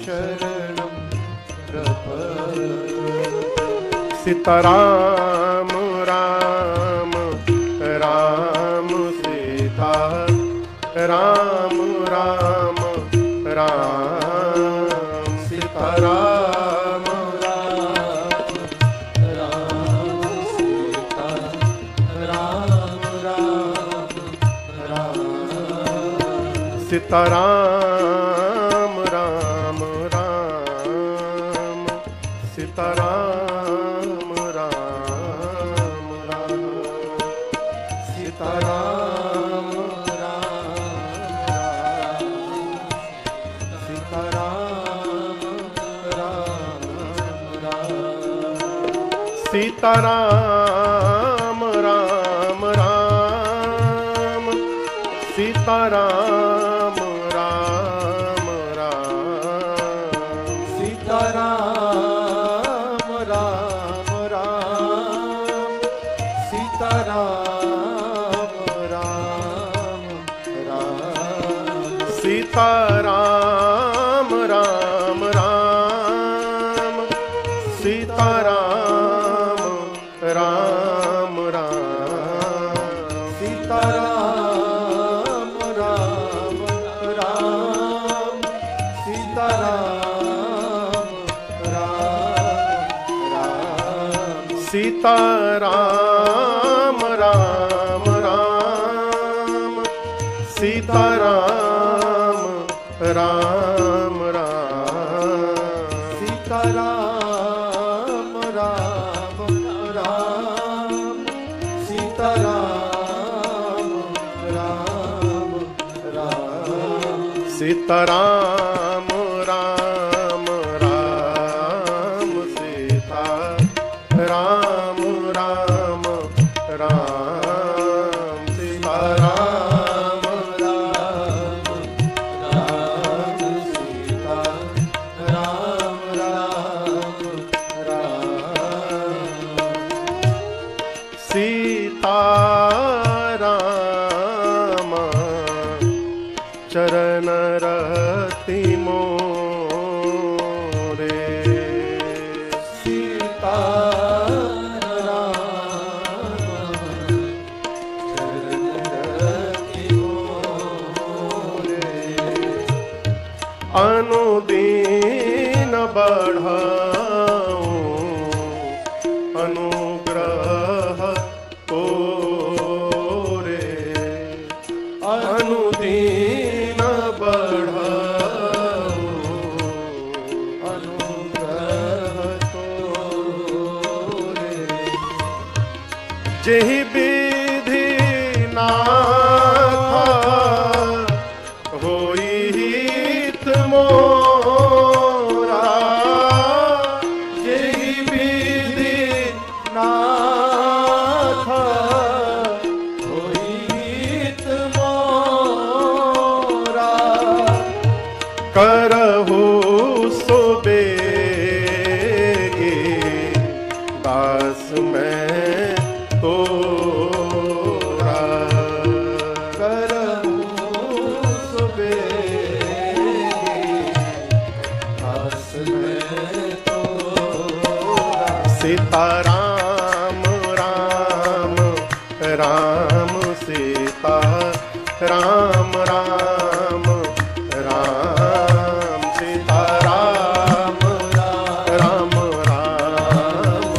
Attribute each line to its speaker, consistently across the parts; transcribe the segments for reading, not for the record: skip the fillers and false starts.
Speaker 1: शरणं प्रपद्ये। सीताराम राम राम सीता राम राम राम सीताराम राम राम सीता राम राम राम सीताराम राम राम सीताराम राम राम सीताराम सीताराम राम राम सीताराम राम राम सीताराम राम राम सीताराम राम राम सीताराम राम राम सीताराम राम राम सीताराम राम राम सीताराम राम राम सीताराम राम राम सीताराम राम राम सीताराम राम राम सीताराम राम राम सीताराम राम राम सीता राम राम राम सीताराम राम राम सीता राम राम राम सीताराम चरण रति मोरे सीताराम चरण रति मोरे अनुदीन बढ़ाऊं अनुग्रह तोरे अनुदीन बढ़ाऊं अनुग्रह तोरे जेहि विधि नाथा होई हित मोरा जेहि विधि नाथा होई हित मोरा करहु सो बेगी दास मैं तोरा करहु सो बेगी दास मैं तोरा सीताराम राम राम सीता राम राम राम सीताराम राम राम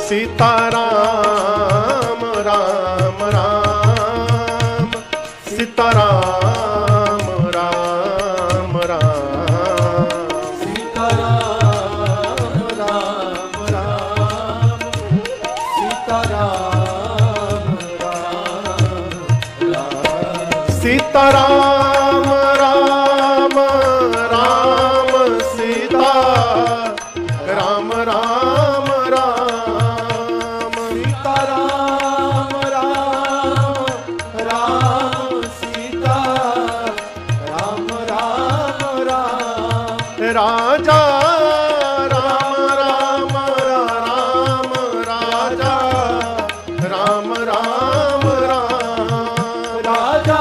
Speaker 1: सीता राम राम सीताराम राम राम सीताराम राम राम सीताराम राम राम सीताराम राम राम सीताराम राम राम सीता राम राम राम सीताराम राम राम सीता राम राम राम राजा राम राम राम राजा राम राम राम राजा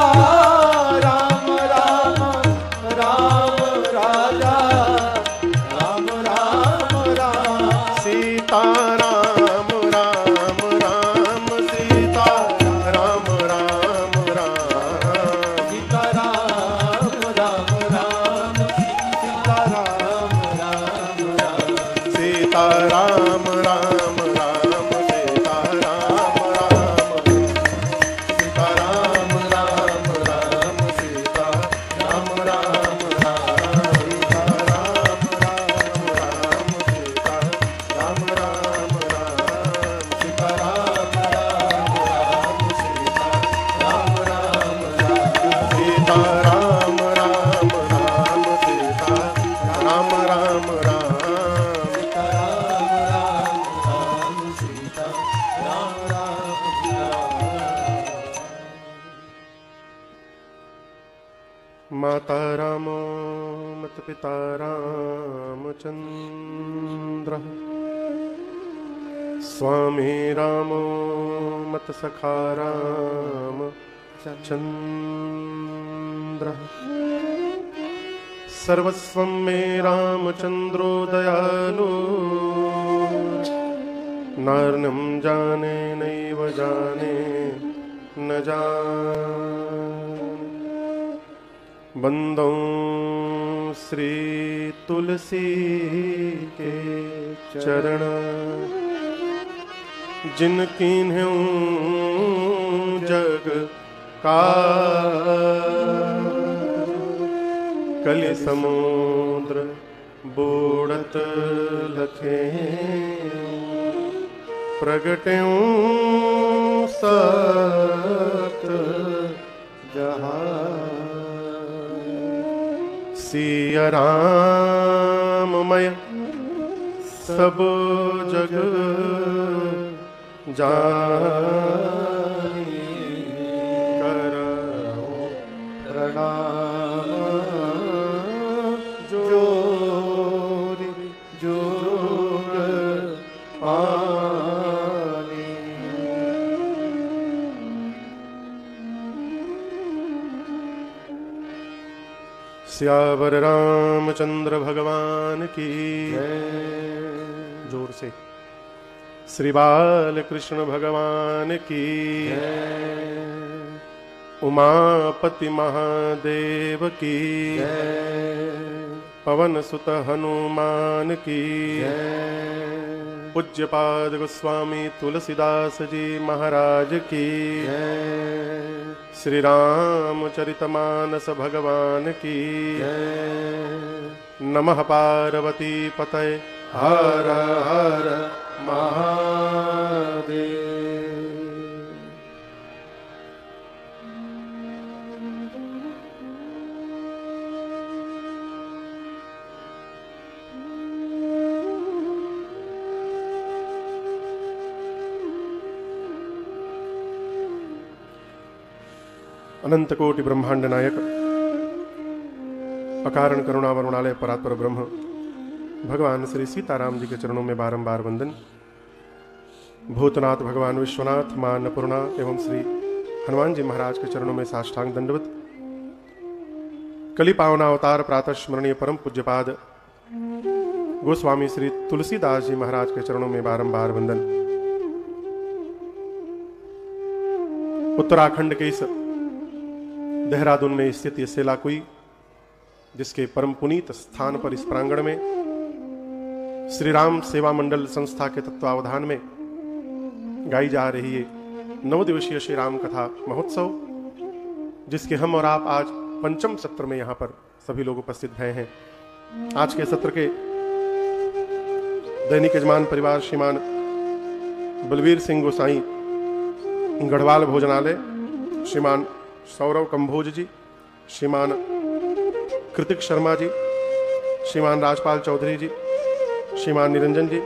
Speaker 1: माता रामो मत पिता रामचंद्र, स्वामी रामो मत सखा रामचंद्र, सर्वस्वं मे रामचंद्रो दयालु, नार्नं जाने नैव जाने न जाने। बंदों श्री तुलसी के चरण, जिन कीन्ह्यों जग का कलि समुद्र बूढ़त लखे, प्रगट्यों सत जहां। सिया राममय सब जग जानी, करो प्रणाम जोरि जोग आनी। सियावर रामचंद्र भगवान की जोर से। श्री बाल कृष्ण भगवान की, उमापति महादेव की, पवन सुत हनुमान की, पूज्यपाद गोस्वामी तुलसीदास जी महाराज की, श्री रामचरितमानस भगवान की, नमः पार्वती पतये हर हर महादेव। अनंत कोटि ब्रह्मांड नायक, अकारण करुणा वरुणालय परात्पर ब्रह्म भगवान श्री सीताराम जी के चरणों में बारंबार वंदन। भूतनाथ भगवान विश्वनाथ, मां अन्नपूर्णा एवं श्री हनुमान जी महाराज के चरणों में साष्टांग दंडवत। कलि पावना अवतार प्रातः स्मरणीय परम पूज्यपाद गोस्वामी श्री तुलसीदास जी महाराज के चरणों में बारंबार वंदन। उत्तराखंड के इस देहरादून में स्थित ये सेलाकुई, जिसके परम पुनीत स्थान पर इस प्रांगण में श्री राम सेवा मंडल संस्था के तत्वावधान में गाई जा रही है 9 दिवसीय श्री राम कथा महोत्सव, जिसके हम और आप आज पंचम सत्र में यहां पर सभी लोग उपस्थित भय हैं। आज के सत्र के दैनिक यजमान परिवार श्रीमान बलवीर सिंह गोसाई गढ़वाल भोजनालय, श्रीमान सौरव कंभोज जी, श्रीमान कृतिक शर्मा जी, श्रीमान राजपाल चौधरी जी, श्रीमान निरंजन जी,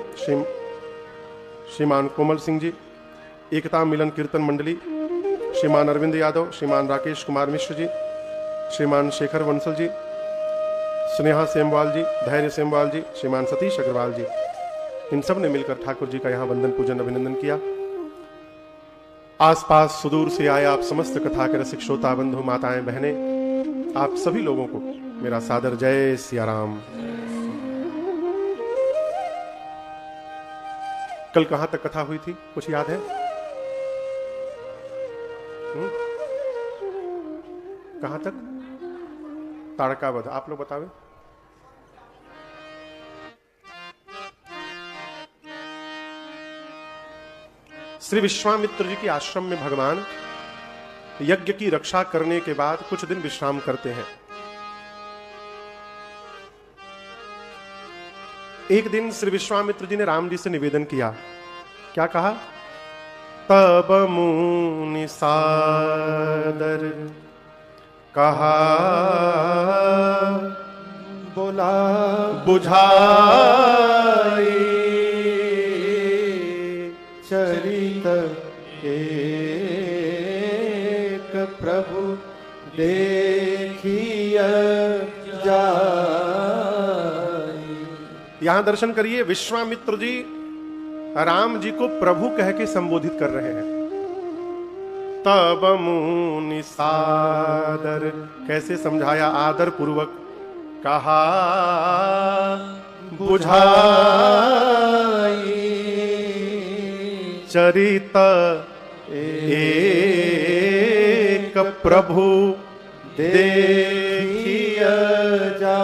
Speaker 1: श्रीमान कोमल सिंह जी, एकता मिलन कीर्तन मंडली, श्रीमान अरविंद यादव, श्रीमान राकेश कुमार मिश्र जी, श्रीमान शेखर वंसल जी, स्नेहा सेमवाल जी, धैर्य सेमवाल जी, श्रीमान सतीश अग्रवाल जी, इन सब ने मिलकर ठाकुर जी का यहाँ वंदन पूजन अभिनंदन किया। आसपास सुदूर से आए आप समस्त कथा के रसिक श्रोता बंधु माताएं बहनें, आप सभी लोगों को मेरा सादर जय सिया राम। कल कहां तक कथा हुई थी, कुछ याद है? कहां तक? ताड़कावध। आप लोग बतावे। श्री विश्वामित्र जी के आश्रम में भगवान यज्ञ की रक्षा करने के बाद कुछ दिन विश्राम करते हैं। एक दिन श्री विश्वामित्र जी ने राम जी से निवेदन किया। क्या कहा? तब मुनि सादर कहा बोला बुझाई चरित एक प्रभु
Speaker 2: देखिय जाय।
Speaker 1: यहां दर्शन करिए, विश्वामित्र जी राम जी को प्रभु कह के संबोधित कर रहे हैं। तब मुनि सादर, कैसे समझाया, आदर पूर्वक कहा बुझाई। चरित एक प्रभु देखिय जाय।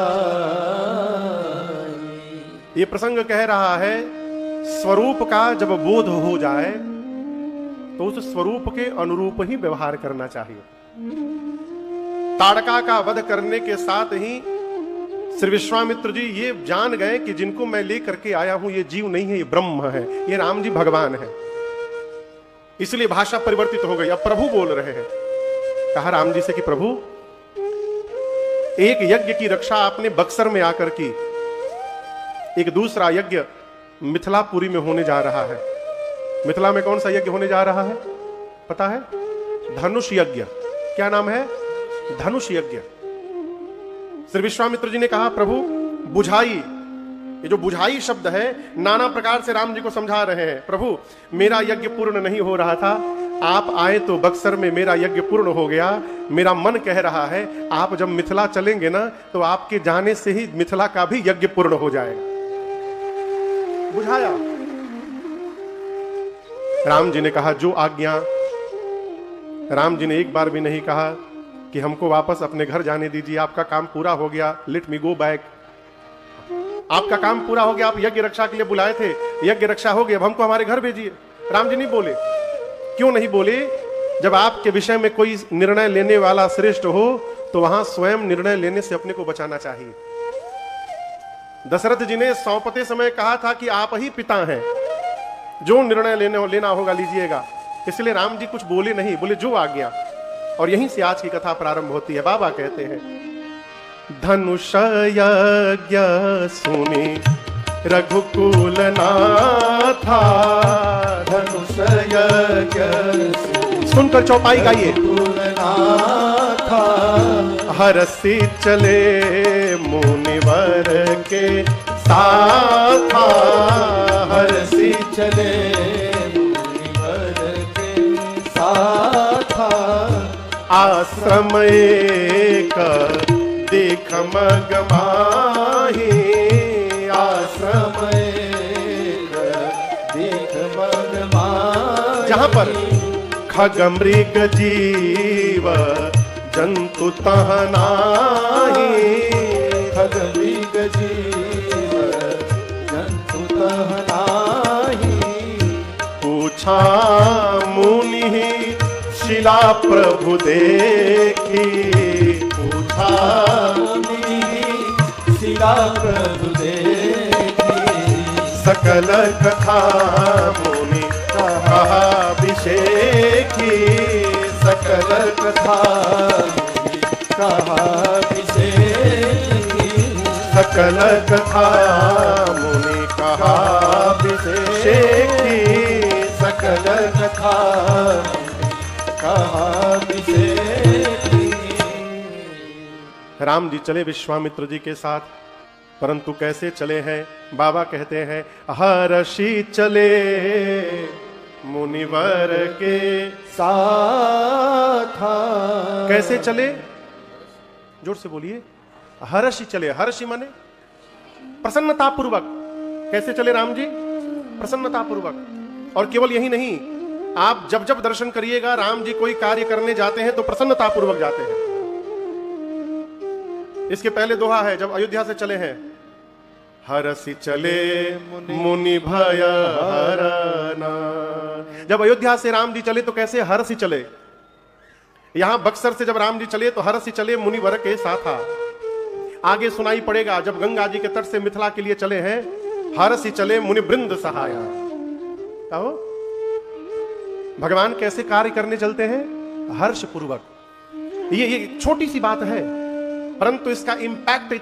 Speaker 1: ये प्रसंग कह रहा है, स्वरूप का जब बोध हो जाए तो उस स्वरूप के अनुरूप ही व्यवहार करना चाहिए। ताड़का का वध करने के साथ ही श्री विश्वामित्र जी ये जान गए कि जिनको मैं लेकर के आया हूं ये जीव नहीं है, ये ब्रह्म है, ये राम जी भगवान है। इसलिए भाषा परिवर्तित हो गई, अब प्रभु बोल रहे हैं। कहा राम जी से कि प्रभु, एक यज्ञ की रक्षा आपने बक्सर में आकर की, एक दूसरा यज्ञ मिथिलापुरी में होने जा रहा है। मिथिला में कौन सा यज्ञ होने जा रहा है पता है? धनुष यज्ञ। क्या नाम है? धनुष यज्ञ। श्री विश्वामित्र जी ने कहा प्रभु बुझाई, ये जो बुझाई शब्द है नाना प्रकार से राम जी को समझा रहे हैं। प्रभु मेरा यज्ञ पूर्ण नहीं हो रहा था, आप आए तो बक्सर में मेरा यज्ञ पूर्ण हो गया। मेरा मन कह रहा है आप जब मिथिला चलेंगे ना तो आपके जाने से ही मिथिला का भी यज्ञ पूर्ण हो जाएगा। बुझाया। राम जी ने कहा जो आज्ञा। राम जी ने एक बार भी नहीं कहा कि हमको वापस अपने घर जाने दीजिए, आपका काम पूरा हो गया, लेट मी गो बैक। आपका काम पूरा हो गया, आप यज्ञ रक्षा के लिए बुलाए थे, यज्ञ रक्षा हो गया, अब हमको हमारे घर भेजिए। राम जी नहीं बोले। क्यों नहीं बोले? जब आपके विषय में कोई निर्णय लेने वाला श्रेष्ठ हो तो वहां स्वयं निर्णय लेने से अपने को बचाना चाहिए। दशरथ जी ने सौंपते समय कहा था कि आप ही पिता हैं, जो निर्णय लेना होगा लीजिएगा। इसलिए राम जी कुछ बोले नहीं, बोले जो आज्ञा। और यहीं से आज की कथा प्रारंभ होती है। बाबा कहते हैं धनुष यज्ञ सुनी रघुकुल नाथा।
Speaker 2: धनुष यज्ञ
Speaker 1: सुनकर चौपाई गाइए।
Speaker 2: नाथा
Speaker 1: हरसी चले मुनिवर के साथा।
Speaker 2: हरसी चले मुनिवर के साथा।
Speaker 1: आश्रम एक देख मग माही।
Speaker 2: आश्रम एक देख मग माही।
Speaker 1: जहां पर खग मृग जीव जंतु तह नाही।
Speaker 2: खग मृग जीव जंतु तह नाही।
Speaker 1: पूछा मुनि शिला प्रभु देखी। पूछा
Speaker 2: मुनि शिला प्रभु देखी।
Speaker 1: सकल कथा मुनि कहा अभिषेकी।
Speaker 2: सकल कथा मुनि कहा अभिषेकी।
Speaker 1: सकल कथा मुनि कहा अभिषेकी।
Speaker 2: सकल कथा कहा अभिषेकी।
Speaker 1: राम जी चले विश्वामित्र जी के साथ, परंतु कैसे चले हैं? बाबा कहते हैं हर्षि चले मुनिवर के
Speaker 2: साथ।
Speaker 1: कैसे चले? जोर से बोलिए। हर्षि चले। हर्षि माने प्रसन्नता पूर्वक। कैसे चले राम जी? प्रसन्नता पूर्वक। और केवल यही नहीं, आप जब जब दर्शन करिएगा राम जी कोई कार्य करने जाते हैं तो प्रसन्नता पूर्वक जाते हैं। इसके पहले दोहा है जब अयोध्या से चले हैं, हरसि चले मुनि भय हरना। जब अयोध्या से राम जी चले तो कैसे? हरसि चले। यहां बक्सर से जब राम जी चले तो हरसि चले मुनिवर के साथा। आगे सुनाई पड़ेगा जब गंगा जी के तट से मिथिला के लिए चले हैं, हरसि चले मुनि वृंद सहाया। कहो भगवान कैसे कार्य करने चलते हैं? हर्ष पूर्वक। ये छोटी सी बात है, परंतु इसका इंपैक्ट